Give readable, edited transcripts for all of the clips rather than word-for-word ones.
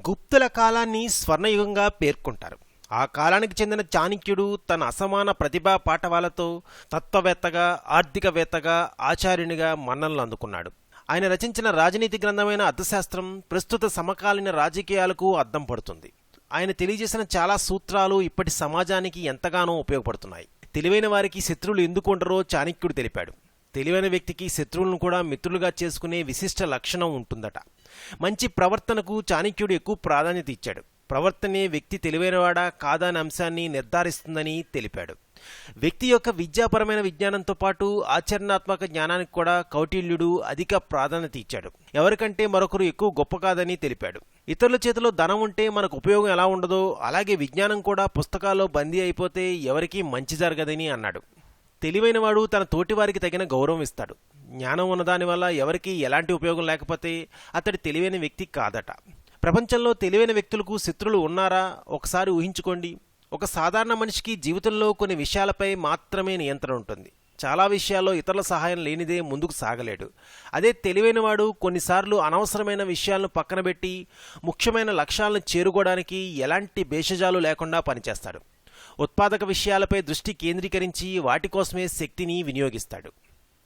గుప్తుల కాలాన్ని స్వర్ణయుగంగా పేర్కొంటారు. ఆ కాలానికి చెందిన చాణక్యుడు తన అసమాన ప్రతిభా పాటవాలతో తత్వవేత్తగా, ఆర్థికవేత్తగా, ఆచార్యునిగా మన్ననలు అందుకున్నాడు. ఆయన రచించిన రాజనీతి గ్రంథమైన అర్థశాస్త్రం ప్రస్తుత సమకాలీన రాజకీయాలకు అద్దం పడుతుంది. ఆయన తెలియజేసిన చాలా సూత్రాలు ఇప్పటి సమాజానికి ఎంతగానో ఉపయోగపడుతున్నాయి. తెలివైన వారికి శత్రువులు ఎందుకు ఉండరో చాణక్యుడు తెలిపాడు. తెలివైన వ్యక్తికి శత్రువులను కూడా మిత్రులుగా చేసుకునే విశిష్ట లక్షణం ఉంటుందట. మంచి ప్రవర్తనకు చాణక్యుడు ఎక్కువ ప్రాధాన్యత ఇచ్చాడు. ప్రవర్తనే వ్యక్తి తెలివైనవాడా కాదా అనే అంశాన్ని నిర్ధారిస్తుందని తెలిపాడు. వ్యక్తి యొక్క విద్యాపరమైన విజ్ఞానంతో పాటు ఆచరణాత్మక జ్ఞానానికి కూడా కౌటిల్యుడు అధిక ప్రాధాన్యత ఇచ్చాడు. ఎవరికంటే మరొకరు ఎక్కువ గొప్ప కాదని తెలిపాడు. ఇతరుల చేతిలో ధనం ఉంటే మనకు ఉపయోగం ఎలా ఉండదో అలాగే విజ్ఞానం కూడా పుస్తకాల్లో బందీ అయిపోతే ఎవరికీ మంచి జరగదని అన్నాడు. తెలివైనవాడు తన తోటివారికి తగిన గౌరవం ఇస్తాడు. జ్ఞానం ఉన్నదాని వల్ల ఎవరికీ ఎలాంటి ఉపయోగం లేకపోతే అతడి తెలివైన వ్యక్తి కాదట. ప్రపంచంలో తెలివైన వ్యక్తులకు శత్రువులు ఉన్నారా? ఒకసారి ఊహించుకోండి. ఒక సాధారణ మనిషికి జీవితంలో కొన్ని విషయాలపై మాత్రమే నియంత్రణ ఉంటుంది. చాలా విషయాల్లో ఇతరుల సహాయం లేనిదే ముందుకు సాగలేడు. అదే తెలివైనవాడు కొన్నిసార్లు అనవసరమైన విషయాలను పక్కనబెట్టి ముఖ్యమైన లక్ష్యాలను చేరుకోవడానికి ఎలాంటి భేషజాలు లేకుండా పనిచేస్తాడు. ఉత్పాదక విషయాలపై దృష్టి కేంద్రీకరించి వాటి కోసమే శక్తిని వినియోగిస్తాడు.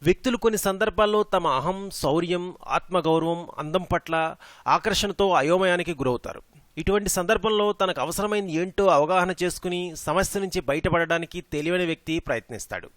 వ్యక్తులు కొన్ని సందర్భాల్లో తమ అహం, శౌర్యం, ఆత్మగౌరవం, అందం పట్ల ఆకర్షణతో అయోమయానికి గురవుతారు. ఇటువంటి సందర్భంలో తనకు అవసరమైంది ఏంటో అవగాహన చేసుకుని సమస్య నుంచి బయటపడడానికి తెలివైన వ్యక్తి ప్రయత్నిస్తాడు.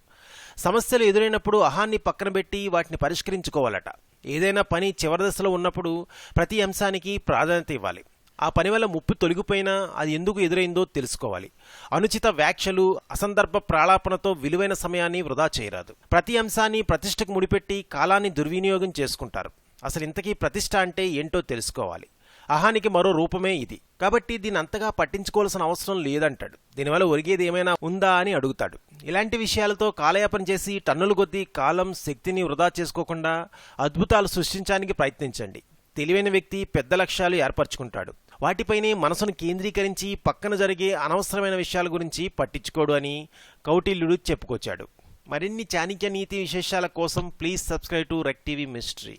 సమస్యలు ఎదురైనప్పుడు అహాన్ని పక్కనబెట్టి వాటిని పరిష్కరించుకోవాలట. ఏదైనా పని చివరి దశలో ఉన్నప్పుడు ప్రతి అంశానికి ప్రాధాన్యత ఇవ్వాలి. ఆ పని వల్ల ముప్పు తొలగిపోయినా అది ఎందుకు ఎదురైందో తెలుసుకోవాలి. అనుచిత వ్యాఖ్యలు, అసందర్భ ప్రాళాపనతో విలువైన సమయాన్ని వృధా చేయరాదు. ప్రతి అంశాన్ని ప్రతిష్టకు ముడిపెట్టి కాలాన్ని దుర్వినియోగం చేసుకుంటారు. అసలు ఇంతకీ ప్రతిష్ట అంటే ఏంటో తెలుసుకోవాలి. అహానికి మరో రూపమే ఇది. కాబట్టి దీన్ని అంతగా పట్టించుకోవాల్సిన అవసరం లేదంటాడు. దీనివల్ల ఒరిగేది ఏమైనా ఉందా అని అడుగుతాడు. ఇలాంటి విషయాలతో కాలయాపన చేసి టన్నుల కొద్దీ కాలం, శక్తిని వృధా చేసుకోకుండా అద్భుతాలు సృష్టించడానికి ప్రయత్నించండి. తెలివైన వ్యక్తి పెద్ద లక్ష్యాలు ఏర్పరచుకుంటాడు. వాటిపైనే మనసును కేంద్రీకరించి పక్కన జరిగే అనవసరమైన విషయాల గురించి పట్టించుకోడు అని కౌటిల్యుడు చెప్పుకొచ్చాడు. మరిన్ని చాణక్య నీతి విశేషాల కోసం ప్లీజ్ సబ్స్క్రైబ్ టు రెక్ టీవీ మిస్టరీ.